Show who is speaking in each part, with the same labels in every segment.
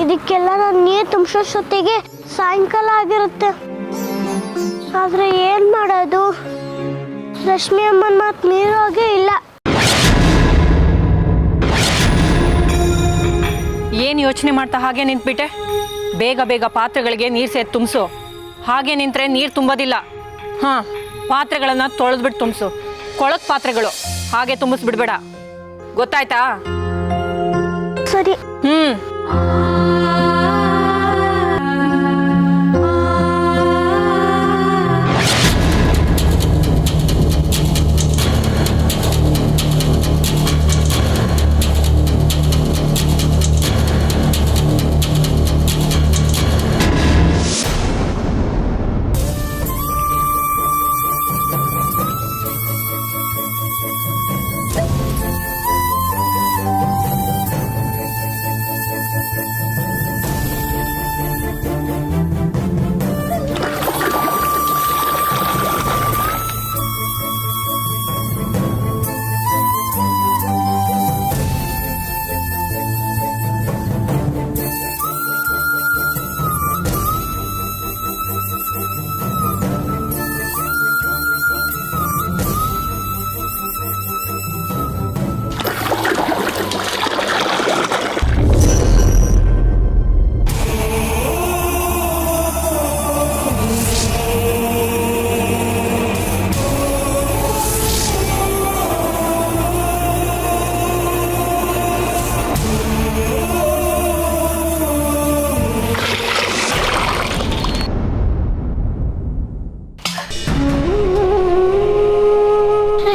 Speaker 1: ಇದಕ್ಕೆಲ್ಲ ನಾನು ನೀರು ತುಂಬಿಸೋಷ್ಟೊತ್ತಿಗೆ ಸಾಯಂಕಾಲ ಆಗಿರುತ್ತೆ. ಆದ್ರೆ ಏನ್ ಮಾಡೋದು? ರಶ್ಮಿ ಅಮ್ಮನ ಮಾತು ಮೀರೋಗೆ ಇಲ್ಲ.
Speaker 2: ಏನು ಯೋಚನೆ ಮಾಡ್ತಾ ಹಾಗೆ ನಿಂತ್ಬಿಟ್ಟೆ? ಬೇಗ ಬೇಗ ಪಾತ್ರೆಗಳಿಗೆ ನೀರು ಸೇರಿ ತುಂಬಿಸು. ಹಾಗೆ ನಿಂತ್ರೆ ನೀರು ತುಂಬೋದಿಲ್ಲ. ಹಾಂ, ಪಾತ್ರೆಗಳನ್ನು ತೊಳೆದ್ಬಿಟ್ಟು ತುಂಬಿಸು. ಕೊಳಕ್ ಪಾತ್ರೆಗಳು ಹಾಗೆ ತುಂಬಿಸ್ಬಿಡ್ಬೇಡ, ಗೊತ್ತಾಯ್ತಾ?
Speaker 1: ಸರಿ.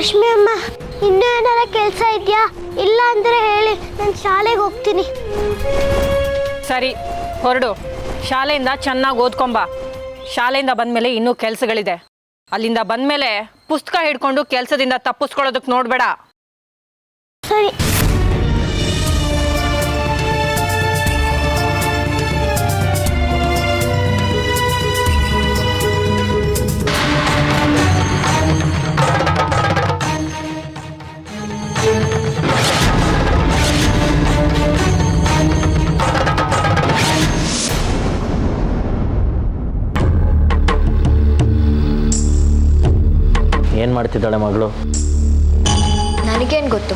Speaker 1: ರಶ್ಮಿ ಅಮ್ಮ, ಇನ್ನೂ ಏನಾರ ಕೆಲಸ ಇದೆಯಾ? ಇಲ್ಲ ಅಂದ್ರೆ ಹೇಳಿ, ನಾನು ಶಾಲೆಗೆ ಹೋಗ್ತೀನಿ.
Speaker 2: ಸರಿ, ಹೊರಡು. ಶಾಲೆಯಿಂದ ಚೆನ್ನಾಗಿ ಓದ್ಕೊಂಬ. ಶಾಲೆಯಿಂದ ಬಂದಮೇಲೆ ಇನ್ನೂ ಕೆಲಸಗಳಿದೆ. ಅಲ್ಲಿಂದ ಬಂದಮೇಲೆ ಪುಸ್ತಕ ಹಿಡ್ಕೊಂಡು ಕೆಲಸದಿಂದ ತಪ್ಪಿಸ್ಕೊಳ್ಳೋದಕ್ಕೆ ನೋಡಬೇಡ.
Speaker 1: ಸರಿ.
Speaker 3: ಏನು ಮಾಡ್ತಿದ್ದಾಳೆ ಮಗಳು?
Speaker 4: ನನಗೇನು ಗೊತ್ತು?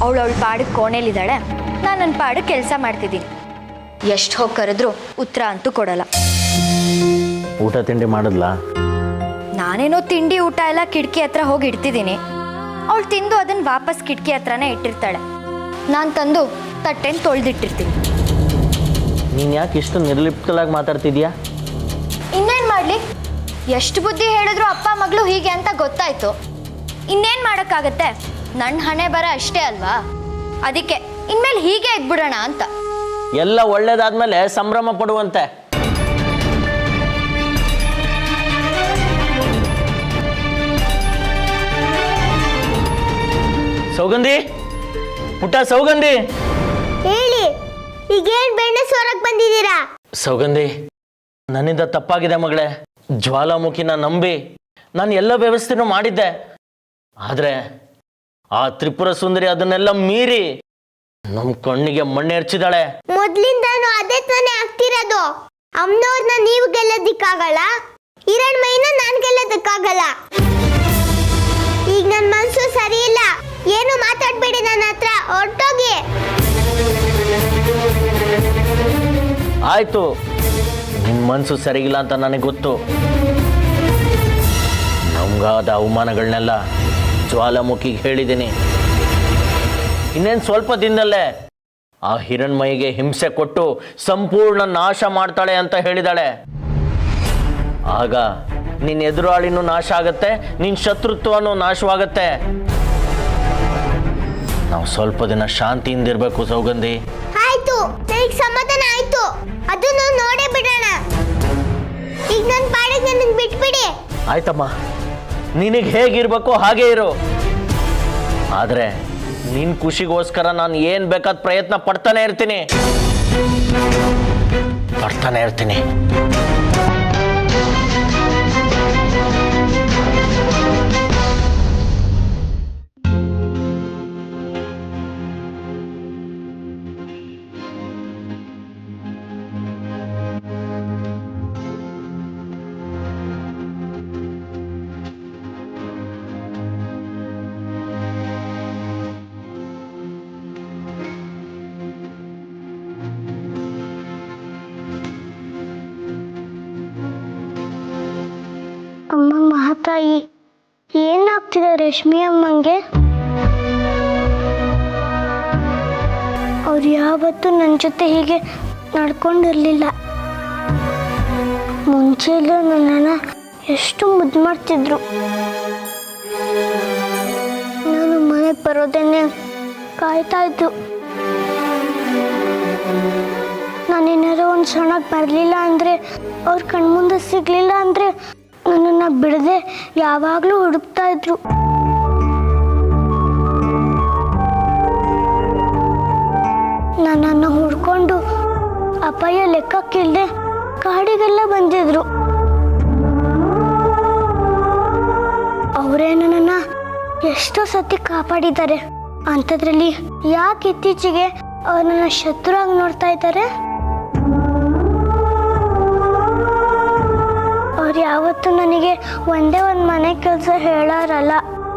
Speaker 4: ಅವಳು ಪಾಡಿಗೆ ಕೋಣೆಲಿದ್ದಾಳೆ, ನಾನು ನನ್ನ ಪಾಡಿಗೆ ಕೆಲಸ ಮಾಡ್ತಿದ್ದೀನಿ. ಎಷ್ಟು ಹೋಗಿ ಕರೆದ್ರೂ ಉತ್ತರ ಅಂತೂ ಕೊಡಲ್ಲ.
Speaker 3: ಊಟ ತಿಂಡಿ ಮಾಡಿದ್ಲಾ?
Speaker 4: ನಾನೇನೋ ತಿಂಡಿ ಊಟ ಎಲ್ಲ ಕಿಟಕಿ ಹತ್ರ ಹೋಗಿ ಇಡ್ತಿದ್ದೀನಿ. ಅವಳು ತಿಂದು ಅದನ್ನು ವಾಪಸ್ ಕಿಟಕಿ ಹತ್ರನೇ ಇಟ್ಟಿರ್ತಾಳೆ. ನಾನು ತಂದು ತಟ್ಟೆನ ತೊಳೆದಿಟ್ಟಿರ್ತೀನಿ.
Speaker 3: ನೀನು ಯಾಕೆ ಇಷ್ಟು ನಿರ್ಲಿಪ್ತಲಾಗಿ ಮಾತಾಡ್ತಿದ್ಯಾ?
Speaker 4: ಇನ್ನೇನು ಮಾಡಲಿ? ಎಷ್ಟು ಬುದ್ಧಿ ಹೇಳಿದ್ರು ಅಪ್ಪ ಮಗಳು ಹೀಗೆ ಅಂತ ಗೊತ್ತಾಯ್ತು. ಇನ್ನೇನು ಮಾಡೋಕ್ಕಾಗತ್ತೆ? ನನ್ನ ಹಣೆ ಬರ ಅಷ್ಟೇ ಅಲ್ವಾ? ಅದಕ್ಕೆ ಇನ್ಮೇಲೆ ಹೀಗೆ ಇದ್ಬಿಡೋಣ ಅಂತ.
Speaker 3: ಎಲ್ಲ ಒಳ್ಳೇದಾದ್ಮೇಲೆ ಸಂಭ್ರಮ ಪಡುವಂತೆ. ಸೌಗಂಧಿ, ಪುಟ್ಟ ಸೌಗಂಧಿ,
Speaker 1: ಹೇಳಿ, ಈಗೇನ್ ಬೆಣ್ಣೆ ಸೋರಕ್ ಬಂದಿದ್ದೀರಾ?
Speaker 3: ಸೌಗಂಧಿ, ನನ್ನಿಂದ ತಪ್ಪಾಗಿದೆ ಮಗಳೇ. ಜ್ವಾಲಾಮುಖಿನ ನಂಬಿ ನಾನು ಎಲ್ಲ ವ್ಯವಸ್ಥೆನೂ ಮಾಡಿದ್ದೆ. ಆದರೆ ಆ ತ್ರಿಪುರ ಸುಂದರಿ ಅದನ್ನೆಲ್ಲ ಮೀರಿ ನಮ್ಮ ಕಣ್ಣಿಗೆ ಮಣ್ಣೆರ್ಚಿದಾಳೆ.
Speaker 1: ಮೊದ್ಲಿಂದಾನು ಅದೇ ತಾನೇ ಆಗ್ತಿರೋದು. ಅಮ್ಮನವ್ರನ್ನ ನೀವು ಗೆಲ್ಲೋದಿಕ್ಕಾಗಲ್ಲ, ಹಿರಣ್ಮಯ್ಯನ ನಾನು ಗೆಲ್ಲೋದಕ್ಕಾಗಲ್ಲ. ಈಗ ನನ್ನ ಮನಸ್ಸು ಸರಿ ಇಲ್ಲ. ಏನು ಮಾತಾಡ್ಬೇಡಿ ನನ್ನ ಹತ್ರ, ಹೊರಟೋಗಿ.
Speaker 3: ಆಯ್ತು, ನಿನ್ನ ಮನಸ್ಸು ಸರಿಗಿಲ್ಲ ಅಂತ ನನಗೆ ಗೊತ್ತು. ನಮ್ಗಾದ ಅವಮಾನಗಳನ್ನೆಲ್ಲ ಜ್ವಾಲಾಮುಖಿಗೆ ಹೇಳಿದ್ದೀನಿ. ಇನ್ನೇನು ಸ್ವಲ್ಪ ದಿನದಲ್ಲೇ ಆ ಹಿರಣ್ಮಯಿಗೆ ಹಿಂಸೆ ಕೊಟ್ಟು ಸಂಪೂರ್ಣ ನಾಶ ಮಾಡ್ತಾಳೆ ಅಂತ ಹೇಳಿದಾಳೆ. ಆಗ ನಿನ್ನ ಎದುರಾಳಿನೂ ನಾಶ ಆಗತ್ತೆ, ನಿನ್ನ ಶತ್ರುತ್ವನೂ ನಾಶವಾಗತ್ತೆ. ನಾವು ಸ್ವಲ್ಪ ದಿನ ಶಾಂತಿಯಿಂದಿರಬೇಕು ಸೌಗಂಧಿ.
Speaker 1: ಆಯ್ತು, ನನಗೆ ಸಮಾಧಾನ ಆಯ್ತು. ಅದನ್ನು ನೋಡೇ ಬಿಡೋಣ. ಈಗ ನನ್ನ ಪಾಡಿಗೆ ನನ್ನ ಬಿಟ್ಬಿಡಿ.
Speaker 3: ಆಯ್ತಮ್ಮ, ನಿನಗೆ ಹೇಗಿರ್ಬೇಕೋ ಹಾಗೇ ಇರು. ಆದರೆ ನಿನ್ನ ಖುಷಿಗೋಸ್ಕರ ನಾನು ಏನು ಬೇಕಾದ ಪ್ರಯತ್ನ ಪಡ್ತಾನೆ ಇರ್ತೀನಿ.
Speaker 1: ತಾಯಿ, ಏನಾಗ್ತಿದೆ ರೇಷ್ಮಿ ಅಮ್ಮಂಗೆ? ಅವ್ರು ಯಾವತ್ತೂ ನನ್ನ ಜೊತೆ ಹೀಗೆ ನಡ್ಕೊಂಡಿರಲಿಲ್ಲ. ಮುಂಚೆಲ್ಲ ನನ್ನನ್ನು ಎಷ್ಟು ಮುದ್ದು ಮಾಡ್ತಿದ್ರು. ನಾನು ಮನೆಗೆ ಬರೋದನ್ನೇ ಕಾಯ್ತಾ ಇದ್ದು. ನಾನೇನಾರು ಒಂದು ಕ್ಷಣಕ್ಕೆ ಬರಲಿಲ್ಲ ಅಂದರೆ, ಅವ್ರ ಕಣ್ಮುಂದೆ ಸಿಗಲಿಲ್ಲ ಅಂದರೆ ನನ್ನನ್ನು ಬಿಡದೆ ಯಾವಾಗಲೂ ಹುಡುಕ್ತಾ ಇದ್ರು. ನನ್ನನ್ನು ಹುಡ್ಕೊಂಡು ಅಪಾಯ ಲೆಕ್ಕಕ್ಕಿಲ್ಲದೆ ಕಾಡಿಗೆಲ್ಲ ಬಂದಿದ್ರು. ಅವರೇ ನನ್ನನ್ನು ಎಷ್ಟೋ ಸತಿ ಕಾಪಾಡಿದ್ದಾರೆ. ಅಂಥದ್ರಲ್ಲಿ ಯಾಕೆ ಇತ್ತೀಚೆಗೆ ಅವ್ರು ನನ್ನ ಶತ್ರುವಾಗಿ ನೋಡ್ತಾ ಇದ್ದಾರೆ? ಅವ್ರು ಯಾವತ್ತೂ ನನಗೆ ಒಂದೇ ಒಂದು ಮನೆ ಕೆಲಸ ಹೇಳೋರಲ್ಲ.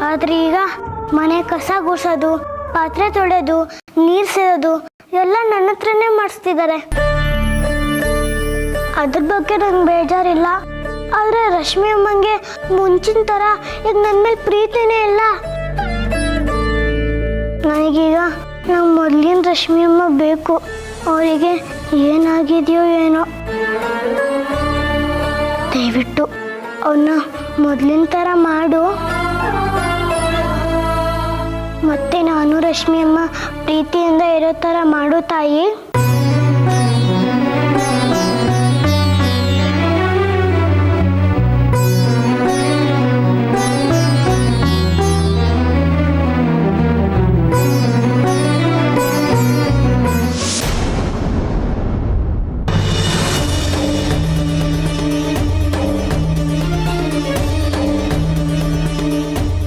Speaker 1: ಆದರೆ ಈಗ ಮನೆ ಕಸ ಗುಡಿಸೋದು, ಪಾತ್ರೆ ತೊಳೆಯೋದು, ನೀರು ಸೇದೋದು ಎಲ್ಲ ನನ್ನ ಹತ್ರನೇ ಮಾಡಿಸ್ತಿದ್ದಾರೆ. ಅದ್ರ ಬಗ್ಗೆ ನಂಗೆ ಬೇಜಾರಿಲ್ಲ. ಆದರೆ ರಶ್ಮಿ ಅಮ್ಮಂಗೆ ಮುಂಚಿನ ಥರ ಈಗ ನನ್ನ ಮೇಲೆ ಪ್ರೀತಿನೇ ಇಲ್ಲ. ನನಗೀಗ ನಂಗೆ ಮೊದಲಿನ ರಶ್ಮಿ ಅಮ್ಮ ಬೇಕು. ಅವರಿಗೆ ಏನಾಗಿದೆಯೋ ಏನೋ, ದಯವಿಟ್ಟು ಅವನ್ನ ಮೊದಲಿನ ಥರ ಮಾಡು. ಮತ್ತೆ ನಾನು ರಶ್ಮಿ ಅಮ್ಮ ಪ್ರೀತಿಯಿಂದ ಇರೋ ಥರ ಮಾಡು ತಾಯಿ.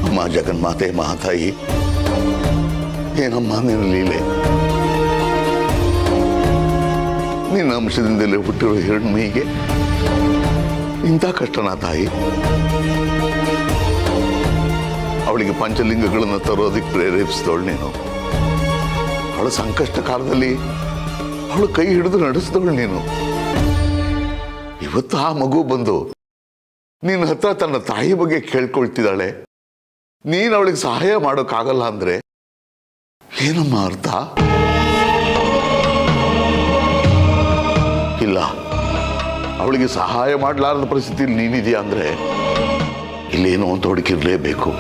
Speaker 5: ಅಮ್ಮ ಜಗನ್ಮಾತೆ ಮಹಾತಾಯಿ, ಏನಮ್ಮ ನಿನ್ನ ಲೀಲೆ? ನಿನ್ನ ಅಂಶದಿಂದಲೇ ಹುಟ್ಟಿರೋ ಹಿರಣ್ಮಯಿಗೆ ಇಂಥ ಕಷ್ಟನಾ ತಾಯಿ? ಅವಳಿಗೆ ಪಂಚಲಿಂಗಗಳನ್ನು ತರೋದಕ್ಕೆ ಪ್ರೇರೇಪಿಸಿದವಳು ನೀನು. ಅವಳ ಸಂಕಷ್ಟ ಕಾಲದಲ್ಲಿ ಅವಳು ಕೈ ಹಿಡಿದು ನಡೆಸಿದವಳು ನೀನು. ಇವತ್ತು ಆ ಮಗು ಬಂದು ನಿನ್ನ ಹತ್ರ ತನ್ನ ತಾಯಿ ಬಗ್ಗೆ ಕೇಳ್ಕೊಳ್ತಿದ್ದಾಳೆ. ನೀನು ಅವಳಿಗೆ ಸಹಾಯ ಮಾಡೋಕ್ಕಾಗಲ್ಲ ಅಂದ್ರೆ ಏನಮ್ಮ ಅರ್ಥ? ಇಲ್ಲ, ಅವಳಿಗೆ ಸಹಾಯ ಮಾಡಲಾರದ ಪರಿಸ್ಥಿತಿಯಲ್ಲಿ ನೀನಿದೆಯಾ ಅಂದ್ರೆ ಇಲ್ಲೇನೋ ಒಂದು ಹುಡುಕಿರ್ಲೇಬೇಕು,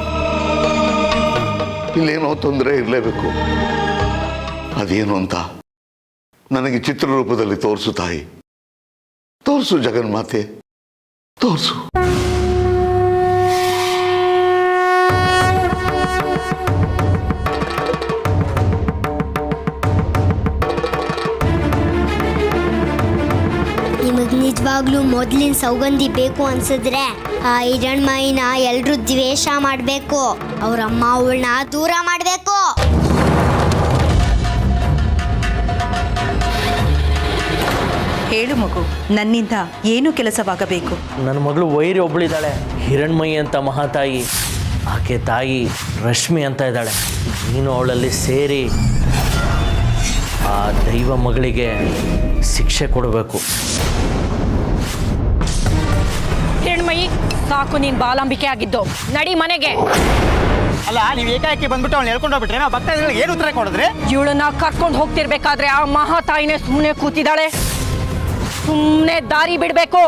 Speaker 5: ಇಲ್ಲೇನೋ ತೊಂದರೆ ಇರಲೇಬೇಕು. ಅದೇನು ಅಂತ ನನಗೆ ಚಿತ್ರರೂಪದಲ್ಲಿ ತೋರಿಸು ತಾಯಿ, ತೋರಿಸು ಜಗನ್ಮಾತೆ, ತೋರಿಸು.
Speaker 1: ನಿಮಗೆ ನಿಜವಾಗ್ಲೂ ಮೊದಲಿನ ಸೌಗಂಧಿ ಬೇಕು ಅನ್ಸಿದ್ರೆ ಆ ಹಿರಣ್ಮಯಿನ ಎಲ್ರೂ ದ್ವೇಷ ಮಾಡಬೇಕು. ಅವ್ರಮ್ಮ ಅವಳನ್ನ ದೂರ ಮಾಡಬೇಕು.
Speaker 6: ಹೇಳು ಮಗು, ನನ್ನಿಂದ ಏನು ಕೆಲಸವಾಗಬೇಕು?
Speaker 3: ನನ್ನ ಮಗಳು ವೈರಿ ಒಬ್ಬಳಿದ್ದಾಳೆ, ಹಿರಣ್ಮಯಿ ಅಂತ ಮಹಾತಾಯಿ. ಆಕೆ ತಾಯಿ ರಶ್ಮಿ ಅಂತ ಇದ್ದಾಳೆ. ನೀನು ಅವಳಲ್ಲಿ ಸೇರಿ ಆ ದೈವ ಮಗಳಿಗೆ ಶಿಕ್ಷೆ ಕೊಡಬೇಕು.
Speaker 2: ಹಿರಣ್ಮಯಿ, ಸಾಕು ನೀನ್ ಬಾಲಾಂಬಿಕೆ ಆಗಿದ್ದು. ನಡಿ ಮನೆಗೆ.
Speaker 7: ಅಲ್ಲ, ನೀವು ಏಕಾಏಕಿ ಬಂದ್ಬಿಟ್ಟು ಅವ್ನು ಹೇಳ್ಕೊಂಡು ಹೋಗ್ಬಿಟ್ರೆ ನಾವು ಭಕ್ತಾದಿಗಳಿಗೆ ಏನು ಉತ್ತರ ಕೊಡಿದ್ರೆ?
Speaker 2: ಇವಳನ್ನ ಕರ್ಕೊಂಡು ಹೋಗ್ತಿರ್ಬೇಕಾದ್ರೆ ಆ ಮಹಾತಾಯಿನೇ ಸುಮ್ಮನೆ ಕೂತಿದ್ದಾಳೆ. ಸುಮ್ಮನೆ ದಾರಿ ಬಿಡಬೇಕು.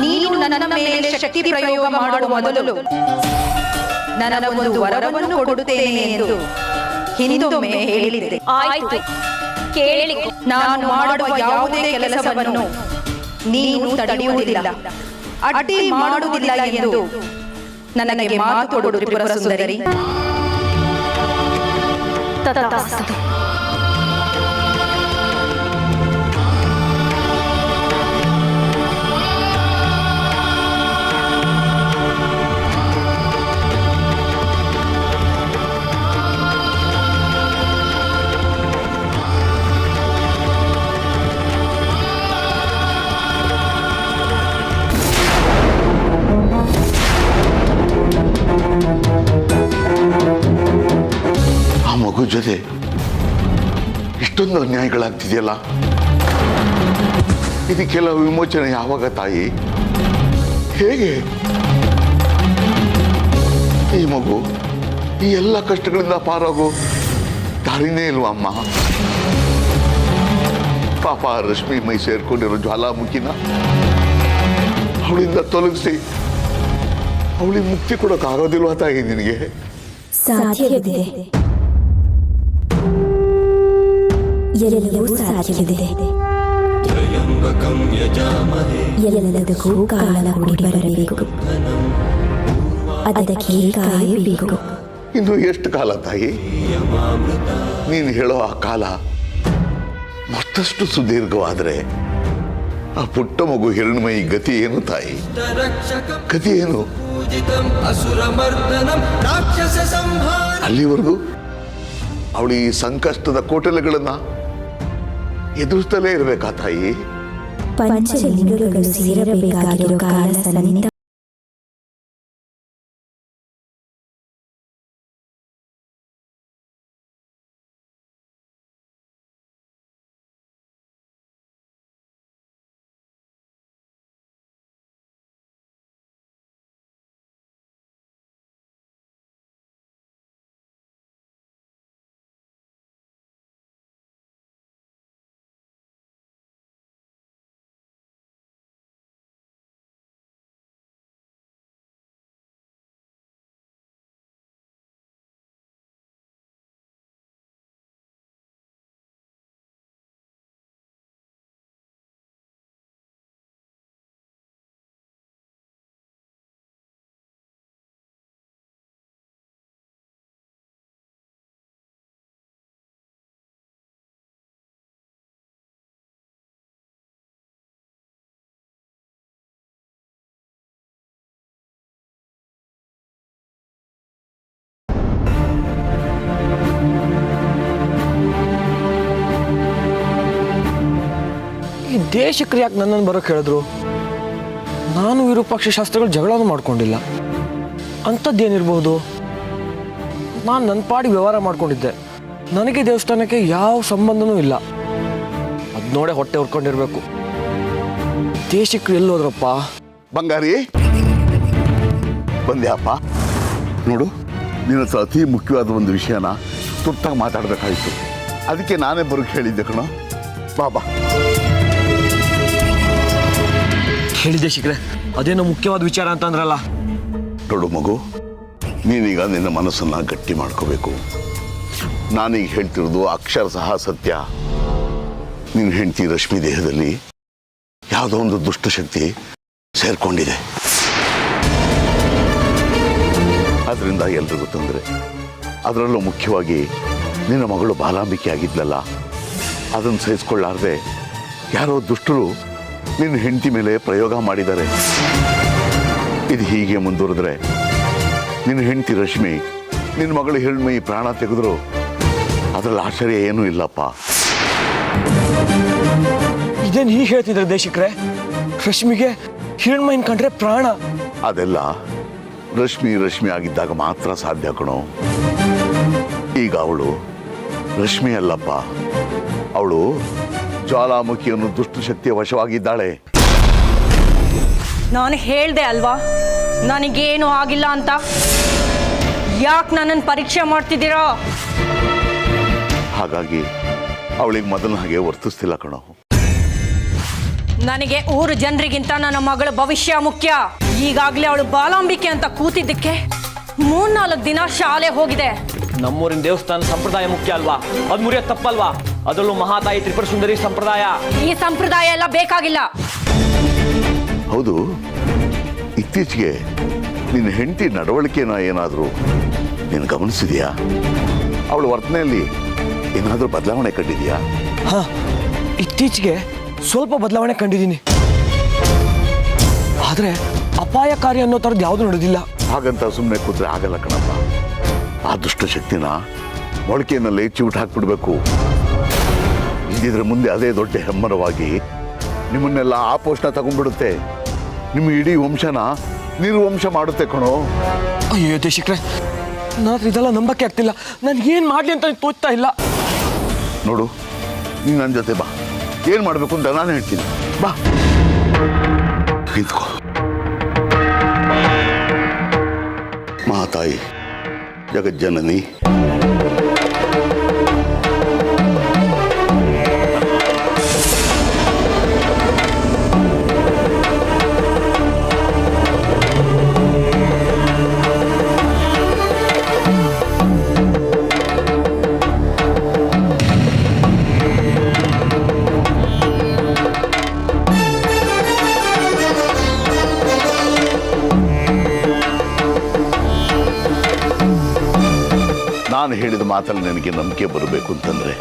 Speaker 6: ನೀನು ನನ್ನ ಮೇಲೆ ಶಕ್ತಿ ಪ್ರಯೋಗ ಮಾಡುವ ಮೊದಲು ನನ್ನ ಒಂದು ವರವನ್ನು ಕೊಡುತ್ತೇನೆ ಎಂದು ಹಿಂದೊಮ್ಮೆ ಹೇಳಿದ್ದೆ.
Speaker 2: ಆಯ್ತು, ಕೇಳಿ.
Speaker 6: ನಾನು ಮಾಡುವ ಯಾವುದೇ ಕೆಲಸವನ್ನು ನೀನು ತಡೆಯುವುದಿಲ್ಲ, ಅಡ್ಡಿ ಮಾಡುವುದಿಲ್ಲ ಎಂದು ನನಗೆ ಮಾತು ಕೊಡು ತ್ರಿಪುರ ಸುಂದರಿ.
Speaker 2: ತಥಾಸ್ತು.
Speaker 5: ಜೊತೆ ಇಷ್ಟೊಂದು ಅನ್ಯಾಯಗಳಾಗ್ತಿದೆಯಲ್ಲ, ಇದಕ್ಕೆಲ್ಲ ವಿಮೋಚನೆ ಯಾವಾಗ ತಾಯಿ? ಹೇಗೆ? ಈ ಮಗು ಈ ಎಲ್ಲ ಕಷ್ಟಗಳಿಂದ ಪಾರಾಗೋ ದಾರಿನೇ ಇಲ್ವಾ ಅಮ್ಮ? ಪಾಪ ರಶ್ಮಿ ಮೈ ಸೇರ್ಕೊಂಡಿರೋ ಜ್ವಾಲಾಮುಖಿನ ಅವಳಿಂದ ತೊಲಗಿಸಿ ಅವಳಿಗೆ ಮುಕ್ತಿ ಕೊಡೋಕ್ಕಾಗೋದಿಲ್ವಾ ತಾಯಿ ನಿನಗೆ?
Speaker 8: ಸಾಧ್ಯವಿದೆ, ಎಲ್ಲವೂ ಸಾಧ್ಯವಿದೆ. ಎಲ್ಲದಕ್ಕೂ ಕಾಲ ಕೂಡಿ ಬರಬೇಕು, ಅದಕ್ಕೆ ಕಾಯಬೇಕು.
Speaker 5: ಇನ್ನು ಎಷ್ಟು ಕಾಲ ತಾಯಿ? ನೀನು ಹೇಳೋ ಆ ಕಾಲ ಮತ್ತಷ್ಟು ಸುದೀರ್ಘವಾದರೆ ಆ ಪುಟ್ಟ ಮಗು ಹಿರಣ್ಮಯಿ ಗತಿ ಏನು ತಾಯಿ? ಗತಿ ಏನು? ಅಲ್ಲಿವರೆಗೂ ಅವಳು ಈ ಸಂಕಷ್ಟದ ಕೋಟಲೆಗಳನ್ನ ಎದುರಿಸ್ತಲೇ ಇರಬೇಕಾ ತಾಯಿ?
Speaker 8: ಪಂಚಲಿಂಗಗಳು ಸೇರಬೇಕಾಗಿರೋ ಕಾಲ ಸನ್ನಿಹಿತ.
Speaker 9: ಈ ದೇಶಕ್ರು ಯಾಕೆ ನನ್ನನ್ನು ಬರೋಕ್ಕೆ ಹೇಳಿದ್ರು? ನಾನು ವಿರೂಪಾಕ್ಷ ಶಾಸ್ತ್ರಿಗಳು ಜಗಳನೂ ಮಾಡ್ಕೊಂಡಿಲ್ಲ. ಅಂಥದ್ದೇನಿರ್ಬೋದು? ನಾನು ನನ್ನ ಪಾಡಿ ವ್ಯವಹಾರ ಮಾಡ್ಕೊಂಡಿದ್ದೆ. ನನಗೆ ದೇವಸ್ಥಾನಕ್ಕೆ ಯಾವ ಸಂಬಂಧನೂ ಇಲ್ಲ. ಅದು ನೋಡೇ ಹೊಟ್ಟೆ ಹೊರ್ಕೊಂಡಿರ್ಬೇಕು. ದೇಶಕ್ರು ಎಲ್ಲೋದ್ರಪ್ಪ?
Speaker 5: ಬಂಗಾರಿ ಬಂದ್ಯಾಪ್ಪ? ನೋಡು, ನಿನ್ನ ಹತ್ರ ಅತಿ ಮುಖ್ಯವಾದ ಒಂದು ವಿಷಯನ ತುರ್ತಾಗಿ ಮಾತಾಡಬೇಕಾಯಿತು. ಅದಕ್ಕೆ ನಾನೇ ಬರೋಕ್ಕೆ ಹೇಳಿದ್ದೆ ಕಣೋ. ಬಾಬಾ
Speaker 9: ಹೇಳಿದ್ದೆ ಶಿಖರೆ, ಅದೇನೋ ಮುಖ್ಯವಾದ ವಿಚಾರ ಅಂತಂದ್ರಲ್ಲ.
Speaker 5: ನೋಡು ಮಗು, ನೀನೀಗ ನಿನ್ನ ಮನಸ್ಸನ್ನು ಗಟ್ಟಿ ಮಾಡ್ಕೋಬೇಕು. ನಾನೀಗ ಹೇಳ್ತಿರೋದು ಅಕ್ಷರಶಃ ಸತ್ಯ. ನಿನ್ನ ಹೆಂಡತಿ ರಶ್ಮಿ ದೇಹದಲ್ಲಿ ಯಾವುದೋ ಒಂದು ದುಷ್ಟಶಕ್ತಿ ಸೇರ್ಕೊಂಡಿದೆ. ಅದರಿಂದ ಎಲ್ರಿಗೂ ತೊಂದರೆ. ಅದರಲ್ಲೂ ಮುಖ್ಯವಾಗಿ ನಿನ್ನ ಮಗಳು ಬಾಲಾಂಬಿಕೆ ಆಗಿದ್ಲಲ್ಲ, ಅದನ್ನು ಸಹಿಸ್ಕೊಳ್ಳಾರ್ದೆ ಯಾರೋ ದುಷ್ಟರು ನಿನ್ನ ಹೆಂಡತಿ ಮೇಲೆ ಪ್ರಯೋಗ ಮಾಡಿದ್ದಾರೆ. ಇದು ಹೀಗೆ ಮುಂದುವರೆದ್ರೆ ನಿನ್ನ ಹೆಂಡತಿ ರಶ್ಮಿ ನಿನ್ನ ಮಗಳು ಹಿರಣ್ಮಯಿ ಪ್ರಾಣ ತೆಗೆದ್ರು ಅದರಲ್ಲಿ ಆಶ್ಚರ್ಯ ಏನೂ ಇಲ್ಲಪ್ಪ.
Speaker 9: ಇದೇನು ಹೀಗೆ ಹೇಳ್ತಿದ್ರೆ ದೇಶಿಕ್ರೆ? ರಶ್ಮಿಗೆ ಹಿರಣ್ಮಯಿನ್ ಕಂಡ್ರೆ ಪ್ರಾಣ?
Speaker 5: ಅದೆಲ್ಲ ರಶ್ಮಿ ಆಗಿದ್ದಾಗ ಮಾತ್ರ ಸಾಧ್ಯ ಕಣೋ. ಈಗ ಅವಳು ರಶ್ಮಿ ಅಲ್ಲಪ್ಪ, ಅವಳು ಜ್ವಾಲಾಮುಖಿಯನ್ನು ದುಷ್ಟಶಕ್ತಿಯ ವಶವಾಗಿದ್ದಾಳೆ.
Speaker 2: ನಾನು ಹೇಳ್ದೆ ಅಲ್ವಾ ನನಗೇನು ಆಗಿಲ್ಲ ಅಂತ? ಯಾಕೆ ನನ್ನನ್ನು ಪರೀಕ್ಷೆ ಮಾಡ್ತಿದ್ದೀರಾ?
Speaker 5: ಹಾಗಾಗಿ ಅವಳಿಗೆ ಮೊದಲ ಹಾಗೆ ವರ್ತಿಸ್ತಿಲ್ಲ ಕಣೋ.
Speaker 2: ನನಗೆ ಊರು ಜನರಿಗಿಂತ ನನ್ನ ಮಗಳ ಭವಿಷ್ಯ ಮುಖ್ಯ. ಈಗಾಗಲೇ ಅವಳು ಬಾಲಾಂಬಿಕೆ ಅಂತ ಕೂತಿದ್ದಕ್ಕೆ 3-4 ದಿನ ಶಾಲೆ ಹೋಗಿದೆ.
Speaker 9: ನಮ್ಮೂರಿನ ದೇವಸ್ಥಾನ ಸಂಪ್ರದಾಯ ಮುಖ್ಯ ಅಲ್ವಾ? ಅದು ಮುರಿಯೋದು ತಪ್ಪಲ್ವಾ? ಅದರಲ್ಲೂ ಮಹಾತಾಯಿ ತ್ರಿಪುರ ಸುಂದರಿ ಸಂಪ್ರದಾಯ.
Speaker 2: ಈ ಸಂಪ್ರದಾಯ ಎಲ್ಲ ಬೇಕಾಗಿಲ್ಲ.
Speaker 5: ಹೌದು, ಇತ್ತೀಚೆಗೆ ನಿನ್ನ ಹೆಂಡತಿ ನಡವಳಿಕೆನ ಏನಾದರೂ ನೀನು ಗಮನಿಸಿದೆಯಾ? ಅವಳ ವರ್ತನೆಯಲ್ಲಿ ಏನಾದರೂ ಬದಲಾವಣೆ ಕಂಡಿದೆಯಾ?
Speaker 9: ಹಾ, ಇತ್ತೀಚೆಗೆ ಸ್ವಲ್ಪ ಬದಲಾವಣೆ ಕಂಡಿದ್ದೀನಿ. ಆದರೆ ಅಪಾಯಕಾರಿ ಅನ್ನೋ ಥರದ್ದು ಯಾವುದು ನಡೆದಿಲ್ಲ.
Speaker 5: ಹಾಗಂತ ಸುಮ್ಮನೆ ಕೂತ್ರೆ ಆಗಲ್ಲ ಕಣಪ್ಪ. ಆ ದುಷ್ಟಶಕ್ತಿನ ಮೊಳಕೆಯನ್ನಲ್ಲಿ ಚಿವುಟ್ ಹಾಕ್ಬಿಡ್ಬೇಕು. ಇದ್ದಿದ್ರೆ ಮುಂದೆ ಅದೇ ದೊಡ್ಡ ಹೆಮ್ಮರವಾಗಿ ನಿಮ್ಮನ್ನೆಲ್ಲ ಆ ಪೋಸ್ಟ್ನ ತಗೊಂಡ್ಬಿಡುತ್ತೆ. ನಿಮ್ಮ ಇಡೀ ವಂಶನ ನಿರ್ವಂಶ ಮಾಡುತ್ತೆ ಕಣೋ.
Speaker 9: ಅಯ್ಯೋ ದೇಶಿಕ್ರೆ, ನಾನು ಇದೆಲ್ಲ ನಂಬಕ್ಕೆ ಆಗ್ತಿಲ್ಲ. ನನಗೆ ಏನು ಮಾಡಲಿ ಅಂತ ತೋಚ್ತಾ ಇಲ್ಲ.
Speaker 5: ನೋಡು, ನೀನು ನನ್ನ ಜೊತೆ ಬಾ. ಏನು ಮಾಡಬೇಕು ಅಂತ ನಾನು ಹೇಳ್ತೀನಿ. ಬಾ, ನಿಂತ್ಕೋ. ಮಹಾತಾಯಿ, ಜಗಜ್ಜನನಿ, ನಾನು ಹೇಳಿದ ಮಾತಲ್ಲಿ ನನಗೆ ನಂಬಿಕೆ ಬರಬೇಕು ಅಂತಂದರೆ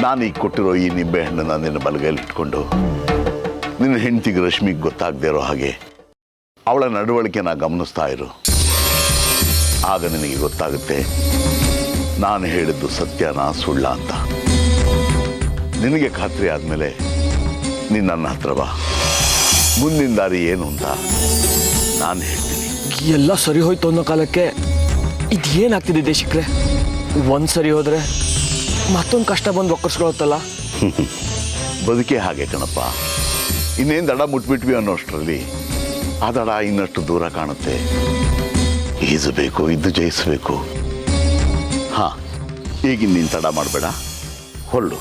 Speaker 5: ನಾನು ಈಗ ಕೊಟ್ಟಿರೋ ಈ ನಿಂಬೆಹಣ್ಣನ್ನು ನಿನ್ನ ಬಲಗೈಲಿ ಇಟ್ಕೊಂಡು ನಿನ್ನ ಹೆಂಡತಿಗೆ ರಶ್ಮಿಗೆ ಗೊತ್ತಾಗದೇ ಇರೋ ಹಾಗೆ ಅವಳ ನಡವಳಿಕೆನ ಗಮನಿಸ್ತಾ ಇರು. ಆಗ ನಿನಗೆ ಗೊತ್ತಾಗುತ್ತೆ ನಾನು ಹೇಳಿದ್ದು ಸತ್ಯನಾ ಸುಳ್ಳ ಅಂತ. ನಿನಗೆ ಖಾತ್ರಿ ಆದಮೇಲೆ ನೀನು ನನ್ನ ಹತ್ರ ಬಾ. ಮುಂದಿನ ದಾರಿ ಏನು ಅಂತ ನಾನು ಹೇಳ್ತೀನಿ.
Speaker 9: ಎಲ್ಲ ಸರಿ ಹೋಯ್ತು ಅನ್ನೋ ಕಾಲಕ್ಕೆ ಇದೇನಾಗ್ತಿದೆ ದೇಶಿಕ್ರೆ? ಒಂದು ಸರಿ ಹೋದರೆ ಮತ್ತೊಂದು ಕಷ್ಟ ಬಂದು ಒಕ್ಕರ್ಸ್ಕೊಳತ್ತಲ್ಲ.
Speaker 5: ಬದುಕೆ ಹಾಗೆ ಕಣಪ್ಪ. ಇನ್ನೇನು ದಡ ಮುಟ್ಬಿಟ್ವಿ ಅನ್ನೋಷ್ಟರಲ್ಲಿ ಆ ದಡ ಇನ್ನಷ್ಟು ದೂರ ಕಾಣುತ್ತೆ. ಈಜಬೇಕು, ಇದ್ದು ಜಯಿಸಬೇಕು. ಹಾಂ, ಈಗಿನ ನೀನು ತಡ ಮಾಡಬೇಡ, ಹೊರಡು.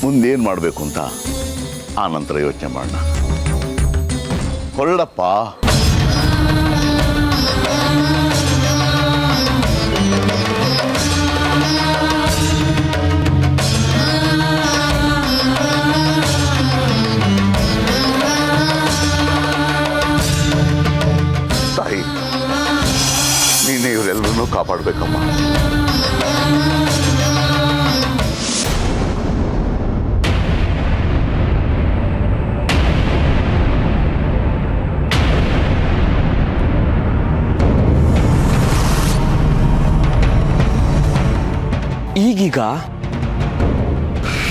Speaker 5: ಮುಂದೇನು ಮಾಡಬೇಕು ಅಂತ ಆ ನಂತರ ಯೋಚನೆ ಮಾಡೋಣ. ಹೊರಡಪ್ಪ. ತಾಯಿ, ನೀನೇ ಇವರೆಲ್ಲರನ್ನೂ ಕಾಪಾಡಬೇಕಮ್ಮ.
Speaker 9: ಈಗೀಗ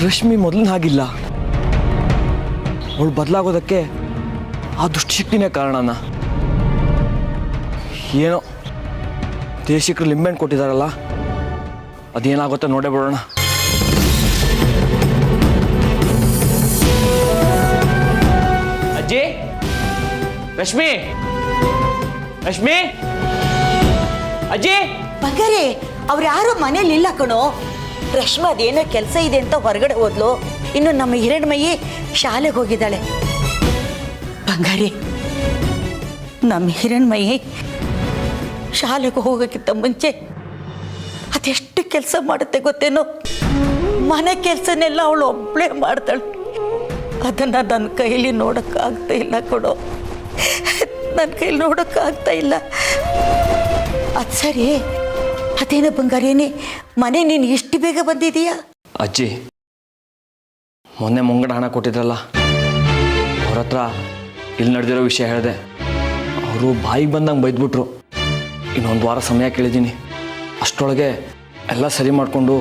Speaker 9: ರಶ್ಮಿ ಮೊದಲಿನ ಹಾಗಿಲ್ಲ. ಅವಳು ಬದಲಾಗೋದಕ್ಕೆ ಆ ದುಷ್ಟಶಕ್ತಿನೇ ಕಾರಣನ ಏನೋ. ದೇಶಿಕರು ಲಿಂಬೆಹಣ್ಣು ಕೊಟ್ಟಿದ್ದಾರಲ್ಲ, ಅದೇನಾಗುತ್ತೆ ನೋಡೇ ಬಿಡೋಣ.
Speaker 3: ಅಜ್ಜಿ, ರಶ್ಮಿ, ರಶ್ಮಿ, ಅಜ್ಜಿ.
Speaker 10: ಬಂಗಾರಿ, ಅವ್ರು ಯಾರು ಮನೇಲಿ ಇಲ್ಲ ಕಣೋ. ರಶ್ಮಾ ಅದೇನೋ ಕೆಲಸ ಇದೆ ಅಂತ ಹೊರಗಡೆ ಹೋದ್ಲು. ಇನ್ನು ನಮ್ಮ ಹಿರಣ್ಮಯಿ ಶಾಲೆಗೆ ಹೋಗಿದ್ದಾಳೆ. ಬಂಗಾರಿ, ನಮ್ಮ ಹಿರಣ್ಮಯಿ ಶಾಲೆಗೆ ಹೋಗೋಕ್ಕಿಂತ ಮುಂಚೆ ಅದೆಷ್ಟು ಕೆಲಸ ಮಾಡುತ್ತೆ ಗೊತ್ತೇನೋ. ಮನೆ ಕೆಲಸನೆಲ್ಲ ಅವಳು ಒಬ್ಬಳೇ ಮಾಡ್ತಾಳೆ. ಅದನ್ನು ನನ್ನ ಕೈಲಿ ನೋಡೋಕ್ಕಾಗ್ತಾ ಇಲ್ಲ ಕೊಡೋ. ನನ್ನ ಕೈಲಿ ನೋಡೋಕ್ಕಾಗ್ತಾ ಇಲ್ಲ. ಅದು ಸರಿ, ಅದೇನೋ ಬಂಗಾರೇನೆ ಮನೆ ನೀನು ಎಷ್ಟು ಬೇಗ ಬಂದಿದೀಯಾ?
Speaker 9: ಅಜ್ಜಿ, ಮೊನ್ನೆ ಮುಂಗಡ ಹಣ ಕೊಟ್ಟಿದ್ರಲ್ಲ, ಅವ್ರ ಹತ್ರ ಇಲ್ಲಿ ನಡೆದಿರೋ ವಿಷಯ ಹೇಳಿದೆ. ಅವರು ಬಾಯಿಗೆ ಬಂದಂಗೆ ಬೈದ್ಬಿಟ್ರು. ಇನ್ನೊಂದು ವಾರ ಸಮಯ ಕೇಳಿದ್ದೀನಿ. ಅಷ್ಟರೊಳಗೆ ಎಲ್ಲ ಸರಿ ಮಾಡಿಕೊಂಡು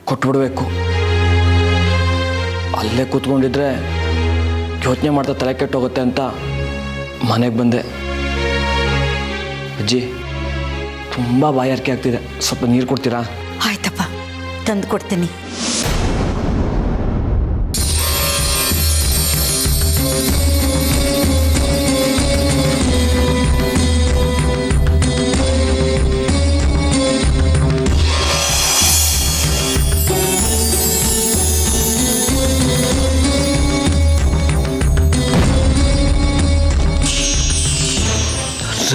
Speaker 9: ಕೊಟ್ಬಿಡ್ಬೇಕು. ಅಲ್ಲೇ ಕೂತ್ಕೊಂಡಿದ್ರೆ ಯೋಚನೆ ಮಾಡ್ತಾ ತಲೆ ಕೆಟ್ಟೋಗುತ್ತೆ ಅಂತ ಮನೆಗೆ ಬಂದೆ. ಅಜ್ಜಿ, ತುಂಬ ಬಾಯಾರಿಕೆ ಆಗ್ತಿದೆ, ಸ್ವಲ್ಪ ನೀರು ಕೊಡ್ತೀರಾ?
Speaker 10: ಆಯ್ತಪ್ಪ, ತಂದು ಕೊಡ್ತೀನಿ.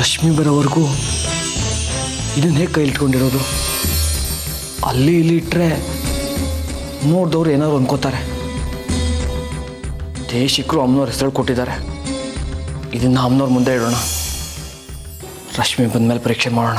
Speaker 9: ರಶ್ಮಿ ಬರೋವರೆಗೂ ಇದನ್ನ ಹೇಗೆ ಕೈ ಇಟ್ಕೊಂಡಿರೋದು? ಅಲ್ಲಿ ಇಲ್ಲಿ ಇಟ್ಟರೆ ನೋಡಿದವ್ರು ಏನಾದ್ರು ಅನ್ಕೋತಾರೆ. ದೇಶಿಕರು ಅಮ್ಮನವ್ರ ಹೆಸರು ಕೊಟ್ಟಿದ್ದಾರೆ. ಇದನ್ನು ಅಮ್ಮನವ್ರ ಮುಂದೆ ಇಡೋಣ. ರಶ್ಮಿ ಬಂದಮೇಲೆ ಪರೀಕ್ಷೆ ಮಾಡೋಣ.